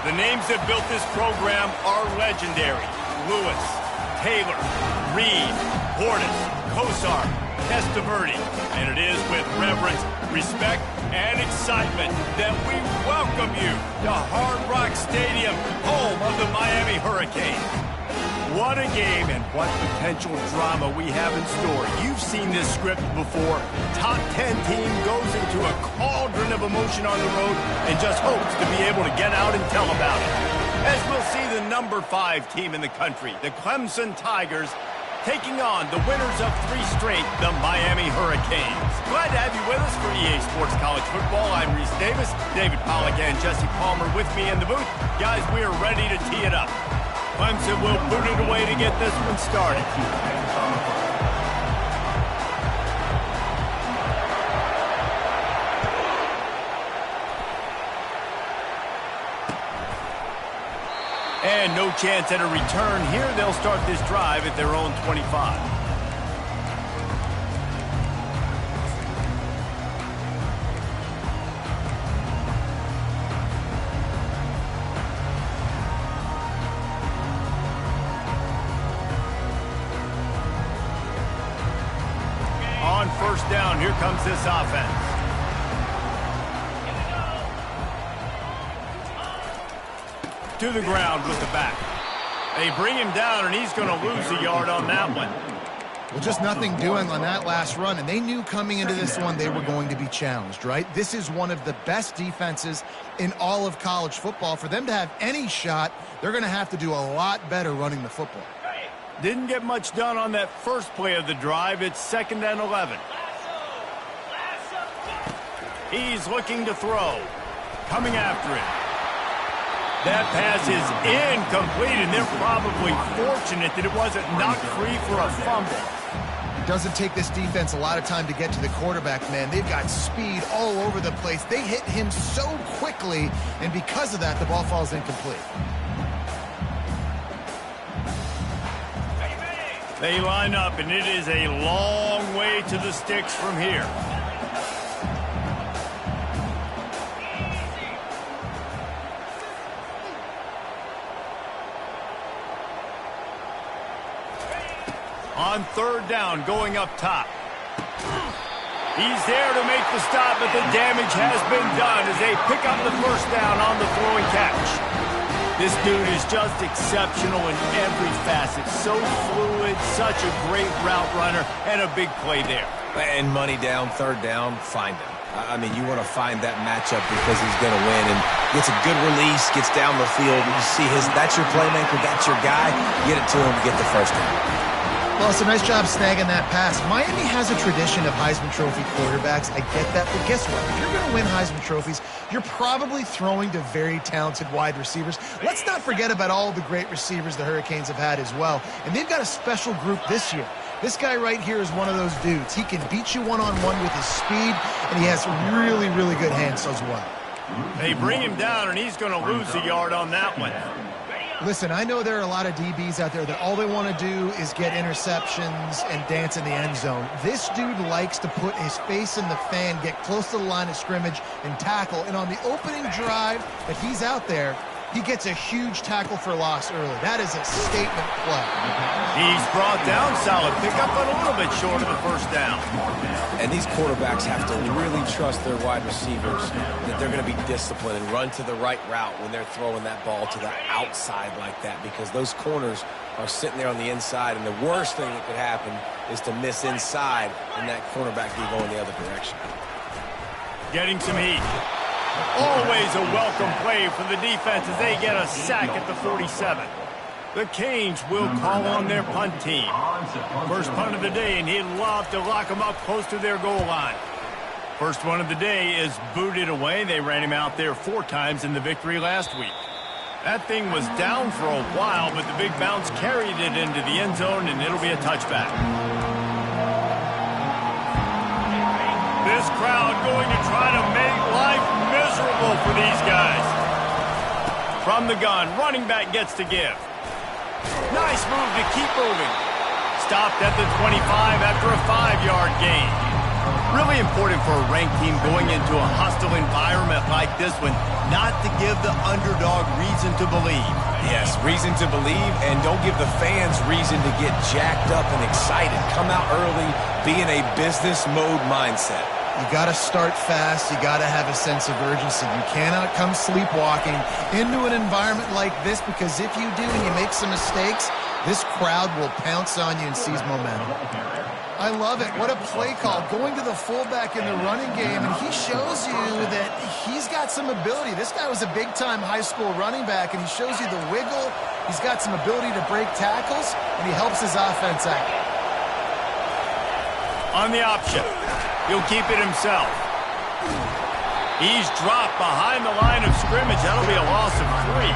The names that built this program are legendary. Lewis, Taylor, Reed, Portis, Kosar, Testaverde. And it is with reverence, respect, and excitement that we welcome you to Hard Rock Stadium, home of the Miami Hurricanes. What a game and what potential drama we have in store. You've seen this script before. Top 10 team goes into a cauldron of emotion on the road and just hopes to be able to get out and tell about it. As we'll see the number 5 team in the country, the Clemson Tigers, taking on the winners of 3 straight, the Miami Hurricanes. Glad to have you with us for EA Sports College Football. I'm Reese Davis, David Pollack and Jesse Palmer with me in the booth. Guys, we are ready to tee it up. Clemson will boot it away to get this one started. And no chance at a return here. They'll start this drive at their own 25. On first down, here comes this offense. To the ground with the back. They bring him down, and he's going to lose a yard on that one. Well, just nothing doing on that last run, and they knew coming into this one they were going to be challenged, right? This is one of the best defenses in all of college football. For them to have any shot, they're going to have to do a lot better running the football. Didn't get much done on that first play of the drive. It's 2nd and 11. He's looking to throw. Coming after it. That pass is incomplete, and they're probably fortunate that it wasn't knocked free for a fumble. It doesn't take this defense a lot of time to get to the quarterback, man. They've got speed all over the place. They hit him so quickly, and because of that, the ball falls incomplete. They line up, and it is a long way to the sticks from here. On third down, going up top. He's there to make the stop, but the damage has been done as they pick up the first down on the throw and catch. This dude is just exceptional in every facet. So fluid, such a great route runner, and a big play there. And money down, third down, find him. I mean, you want to find that matchup because he's going to win. And gets a good release, gets down the field. You see that's your playmaker, that's your guy. Get it to him, get the first down. Well, it's a nice job snagging that pass. Miami has a tradition of Heisman Trophy quarterbacks. I get that, but guess what? If you're going to win Heisman Trophies, you're probably throwing to very talented wide receivers. Let's not forget about all the great receivers the Hurricanes have had as well. And they've got a special group this year. This guy right here is one of those dudes. He can beat you one-on-one with his speed, and he has really, really good hands as well. They bring him down, and he's going to lose a yard on that one. Listen, I know there are a lot of DBs out there that all they want to do is get interceptions and dance in the end zone. This dude likes to put his face in the fan, get close to the line of scrimmage, and tackle. And on the opening drive that he's out there, he gets a huge tackle for loss early. That is a statement play. He's brought down, solid pickup, but a little bit short of the first down. And these quarterbacks have to really trust their wide receivers that they're going to be disciplined and run to the right route when they're throwing that ball to the outside like that, because those corners are sitting there on the inside, and the worst thing that could happen is to miss inside and that cornerback be going the other direction. Getting some heat. Always a welcome play for the defense as they get a sack at the 47. The Canes will call on their punt team. First punt of the day, and he'd love to lock them up close to their goal line. First one of the day is booted away. They ran him out there 4 times in the victory last week. That thing was down for a while, but the big bounce carried it into the end zone, and it'll be a touchback. This crowd going to try to make life miserable for these guys. From the gun, running back gets to give. Nice move to keep moving. Stopped at the 25 after a 5-yard gain. Really important for a ranked team going into a hostile environment like this one, not to give the underdog reason to believe. Yes, reason to believe, and don't give the fans reason to get jacked up and excited. Come out early, be in a business mode mindset. You got to start fast. You got to have a sense of urgency. You cannot come sleepwalking into an environment like this, because if you do and you make some mistakes, this crowd will pounce on you and seize momentum. I love it. What a play call. Going to the fullback in the running game, and he shows you that he's got some ability. This guy was a big-time high school running back, and he shows you the wiggle. He's got some ability to break tackles, and he helps his offense out. On the option, he'll keep it himself. He's dropped behind the line of scrimmage. That'll be a loss of 3.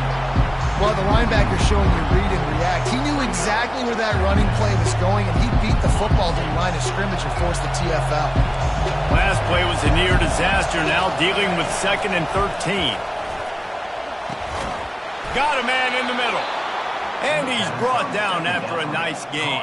Well, the linebacker's showing you read and react. He knew exactly where that running play was going, and he beat the football to the line of scrimmage and forced the TFL. Last play was a near disaster, now dealing with 2nd and 13. Got a man in the middle. And he's brought down after a nice gain.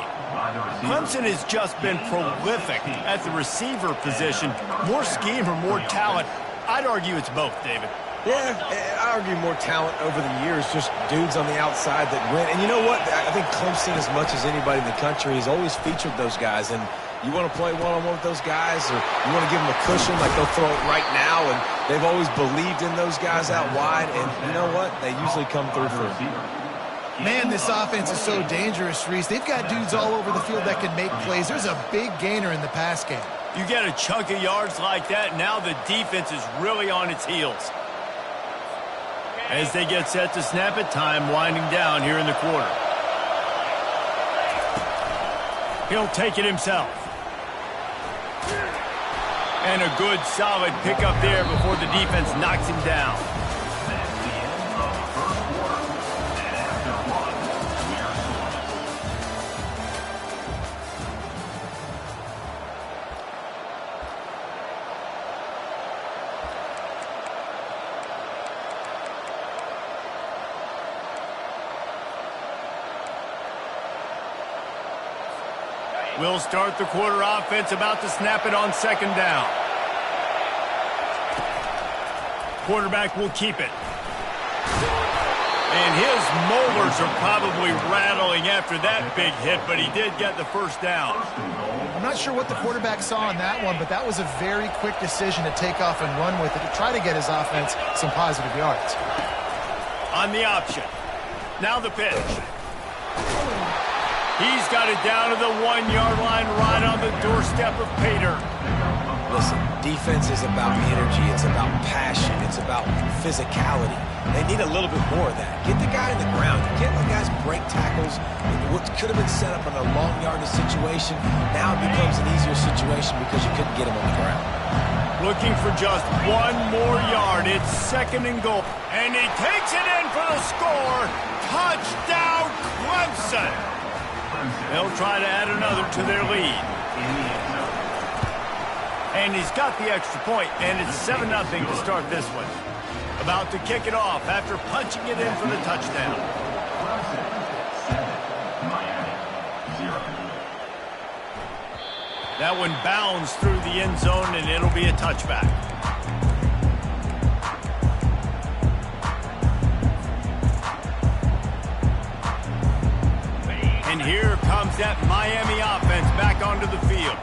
Clemson has just been prolific at the receiver position. More scheme or more talent? I'd argue it's both, David. Yeah, I argue more talent over the years, just dudes on the outside that win. And you know what? I think Clemson, as much as anybody in the country, has always featured those guys. And you want to play one-on-one with those guys, or you want to give them a cushion like they'll throw it right now, and they've always believed in those guys out wide. And you know what? They usually come through for them. Man, this offense is so dangerous, Reese. They've got dudes all over the field that can make plays. There's a big gainer in the pass game. You get a chunk of yards like that, now the defense is really on its heels. As they get set to snap it, time winding down here in the quarter. He'll take it himself. And a good, solid pickup there before the defense knocks him down. We'll start the quarter offense, about to snap it on 2nd down. Quarterback will keep it. And his molars are probably rattling after that big hit, but he did get the 1st down. I'm not sure what the quarterback saw on that one, but that was a very quick decision to take off and run with it to try to get his offense some positive yards. On the option. Now the pitch. He's got it down to the 1-yard line, right on the doorstep of Pater. Listen, defense is about energy. It's about passion. It's about physicality. They need a little bit more of that. Get the guy in the ground. You can't let guys break tackles. What could have been set up in a long yardage situation, now it becomes an easier situation because you couldn't get him on the ground. Looking for just 1 more yard. It's 2nd and goal. And he takes it in for the score. Touchdown, Clemson. They'll try to add another to their lead. And he's got the extra point, and it's 7-0 to start this one. About to kick it off after punching it in for the touchdown. That one bounds through the end zone, and it'll be a touchback. And here comes that Miami offense back onto the field.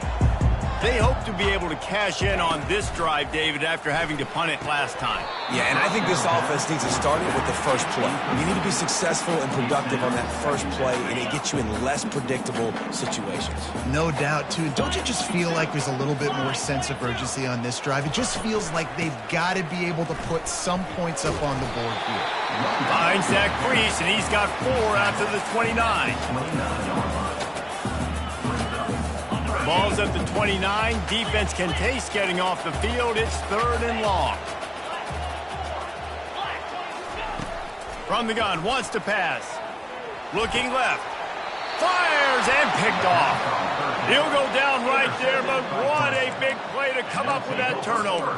They hope to be able to cash in on this drive, David, after having to punt it last time. Yeah, and I think this offense needs to start it with the first play. You need to be successful and productive on that first play, and it gets you in less predictable situations. No doubt, too. Don't you just feel like there's a little bit more sense of urgency on this drive? It just feels like they've got to be able to put some points up on the board here. Finds that crease, and he's got 4 after the 29. Ball's at the 29. Defense can taste getting off the field. It's 3rd and long. From the gun, wants to pass. Looking left. Fires and picked off. He'll go down right there, but what a big play to come up with that turnover.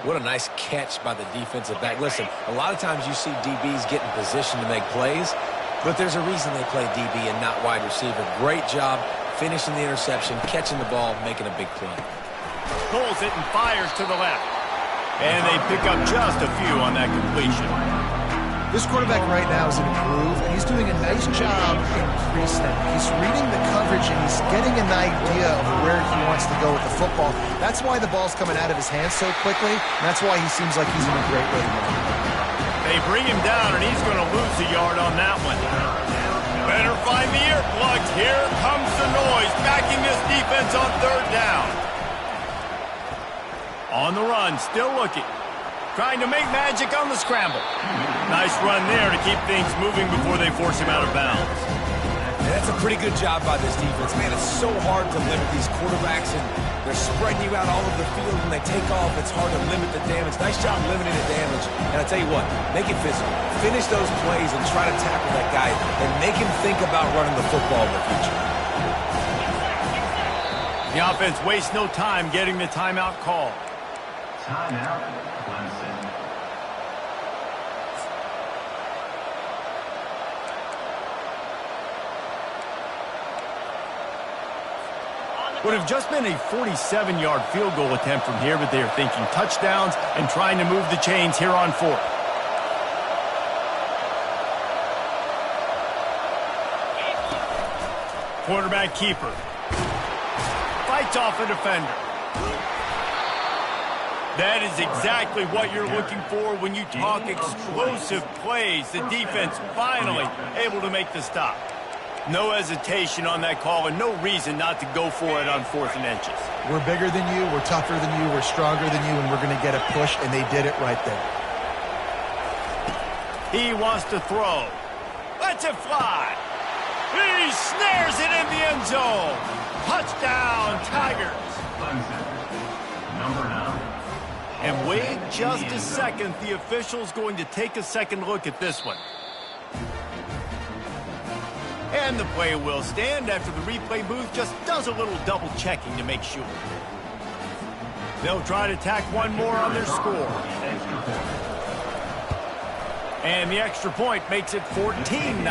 What a nice catch by the defensive back. Listen, a lot of times you see DBs get in position to make plays, but there's a reason they play DB and not wide receiver. Great job finishing the interception, catching the ball, making a big play. Pulls it and fires to the left. And they pick up just a few on that completion. This quarterback right now is in a groove, and he's doing a nice job in pre-snap. He's reading the coverage, and he's getting an idea of where he wants to go with the football. That's why the ball's coming out of his hands so quickly, and that's why he seems like he's in a great way to run. They bring him down, and he's going to lose a yard on that one. Better find the earplugs. Here comes the noise, backing this defense on third down. On the run, still looking. Trying to make magic on the scramble. Nice run there to keep things moving before they force him out of bounds. And that's a pretty good job by this defense. Man, it's so hard to limit these quarterbacks, and they're spreading you out all over the field. When they take off, it's hard to limit the damage. Nice job limiting the damage. And I tell you what, make it physical. Finish those plays and try to tackle that guy and make him think about running the football in the future. The offense wastes no time getting the timeout call. Timeout, Clemson. Would have just been a 47-yard field goal attempt from here, but they are thinking touchdowns and trying to move the chains here on fourth. Quarterback keeper. Fights off a defender. That is exactly what you're looking for when you talk explosive plays. The defense finally able to make the stop. No hesitation on that call and no reason not to go for it on 4th and inches. We're bigger than you, we're tougher than you, we're stronger than you, and we're going to get a push, and they did it right there. He wants to throw. Lets it fly. He snares it in the end zone. Touchdown, Tigers. Clemson, number 9. And wait just a second. The official's going to take a second look at this one. And the play will stand after the replay booth just does a little double checking to make sure. They'll try to tack one more on their score. And the extra point makes it 14-0.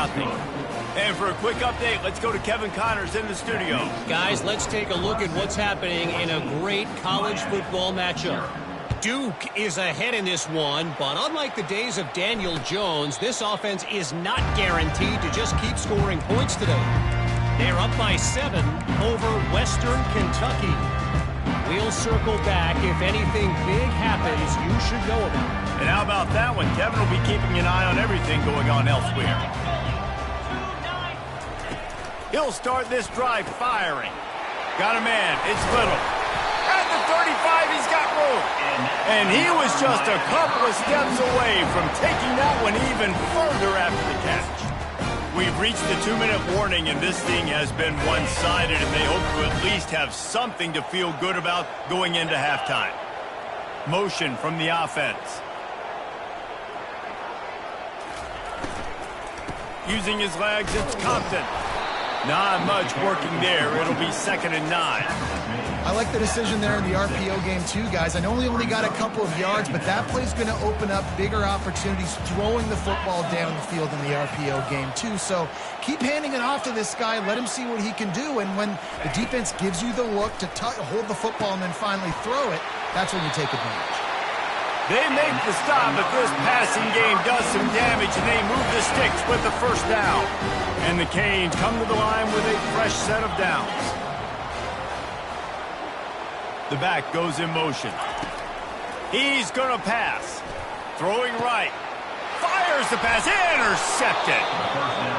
And for a quick update, let's go to Kevin Connors in the studio. Guys, let's take a look at what's happening in a great college football matchup. Duke is ahead in this one, but unlike the days of Daniel Jones, this offense is not guaranteed to just keep scoring points today. They're up by 7 over Western Kentucky. We'll circle back. If anything big happens, you should know about it. And how about that one? Kevin will be keeping an eye on everything going on elsewhere. He'll start this drive firing. Got a man. It's Little. At the 35, he's got room. And he was just a couple of steps away from taking that one even further after the catch. We've reached the 2-minute warning, and this thing has been one-sided, and they hope to at least have something to feel good about going into halftime. Motion from the offense. Using his legs, it's Compton. Not much working there. It'll be 2nd and 9. I like the decision there in the RPO game too, guys. I know he only got a couple of yards, but that play's going to open up bigger opportunities throwing the football down the field in the RPO game too. So keep handing it off to this guy. Let him see what he can do. And when the defense gives you the look to hold the football and then finally throw it, that's when you take advantage. They make the stop, but this passing game does some damage, and they move the sticks with the first down. And the Canes come to the line with a fresh set of downs. The back goes in motion. He's going to pass. Throwing right. Fires the pass. Intercepted.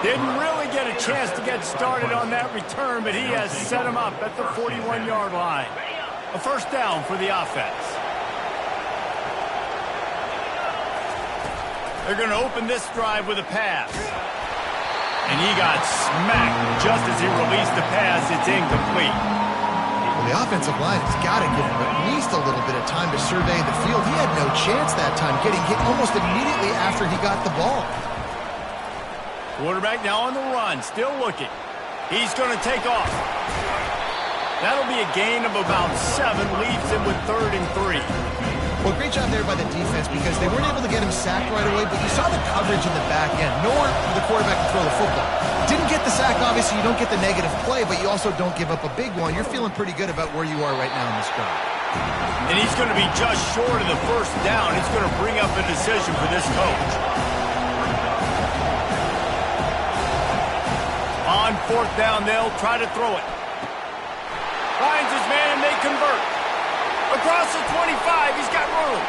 Didn't really get a chance to get started on that return, but he has set him up at the 41-yard line. A first down for the offense. They're going to open this drive with a pass. And he got smacked just as he released the pass. It's incomplete. Well, the offensive line has got to give him at least a little bit of time to survey the field. He had no chance that time, getting hit almost immediately after he got the ball. Quarterback now on the run, still looking. He's going to take off. That'll be a gain of about 7, leaves him with 3rd and 3. Well, great job there by the defense because they weren't able to get him sacked right away, but you saw the coverage in the back end. Nowhere for the quarterback to throw the football. Didn't get the sack, obviously. You don't get the negative play, but you also don't give up a big one. You're feeling pretty good about where you are right now in this drive. And he's going to be just short of the first down. It's going to bring up a decision for this coach. On fourth down, they'll try to throw it. Finds his man, and they convert. Across the 25, he's got room.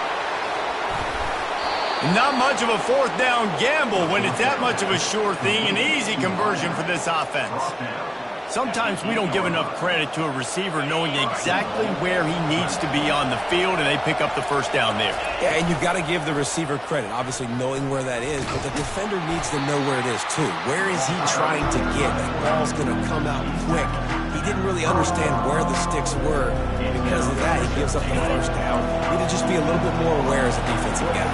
Not much of a fourth down gamble when it's that much of a sure thing. An easy conversion for this offense. Sometimes we don't give enough credit to a receiver knowing exactly where he needs to be on the field, and they pick up the first down there. Yeah, and you've got to give the receiver credit, obviously knowing where that is, but the defender needs to know where it is too. Where is he trying to get? That ball's going to come out quick. He didn't really understand where the sticks were. Because of that, he gives up the first down. Need to just be a little bit more aware as a defensive guy.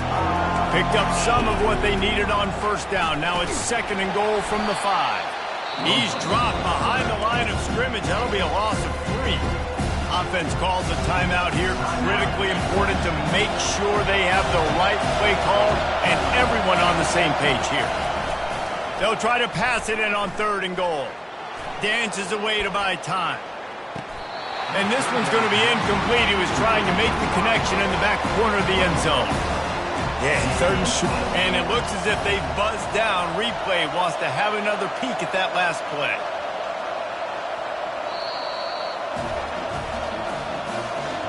Picked up some of what they needed on first down. Now it's 2nd and goal from the 5. He's dropped behind the line of scrimmage. That'll be a loss of 3. Offense calls a timeout here. Critically important to make sure they have the right play call and everyone on the same page here. They'll try to pass it in on 3rd and goal. Dances away to buy time. And this one's going to be incomplete. He was trying to make the connection in the back corner of the end zone. Yeah, 3rd and short. And it looks as if they buzzed down. Replay wants to have another peek at that last play.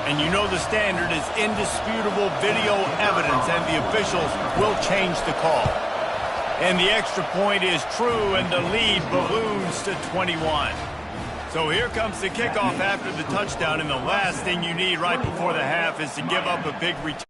And you know the standard is indisputable video evidence, and the officials will change the call. And the extra point is true, and the lead balloons to 21. So here comes the kickoff after the touchdown, and the last thing you need right before the half is to give up a big return.